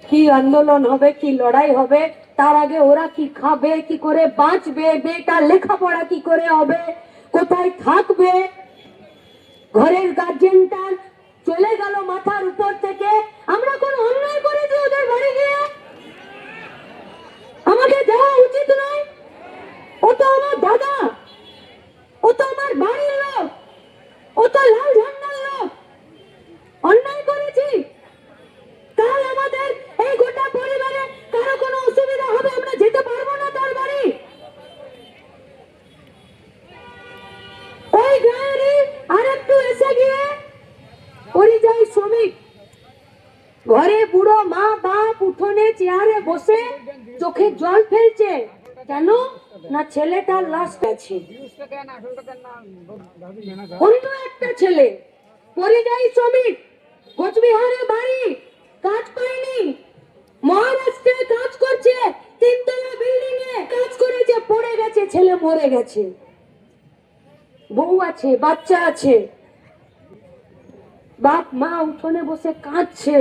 কি আন্দোলন হবে, কি লড়াই হবে, তার আগে ওরা কি খাবে, কি করে বাঁচবে, মেয়েটা লেখাপড়া কি করে হবে, কোথায় থাকবে। ঘরের গার্জেনটা চলে গেল মাথার উপর থেকে। আমরা কোন অন্যায় করেছি ওদের বাড়ি গিয়ে? আমাকে যাওয়া উচিত নয়? ও তো আমার দাদা, ও তো আমার বাড়ির লোক, ও তো লাল ঝান্ডার লোক। অন্যায় করেছি, তাহলে আমাদের এই গোটা পরিবারে কারো কোনো অসুবিধা হবে, আমরা যেতে পারবো না তার বাড়ি? ওই গায়েরই আরেকটু এসে গিয়ে পরিযায়ী শ্রমিক, ঘরে বুড়ো মা বাপ উঠোনে চেয়ারে বসে চোখে জল ফেলছে। কেন না ছেলেটার লাশ আছে। অন্য একটা ছেলে পরিযায়ী শ্রমিক, কোচবিহারে বাড়ি, কাজ পায়নি, মহারাষ্ট্রে কাজ করছে, তিনতলা বিল্ডিং এ কাজ করেছে, পড়ে গেছে, ছেলে মরে গেছে, বউ আছে, বাচ্চা আছে, বাপ মা উঠোনে বসে কাঁদছে।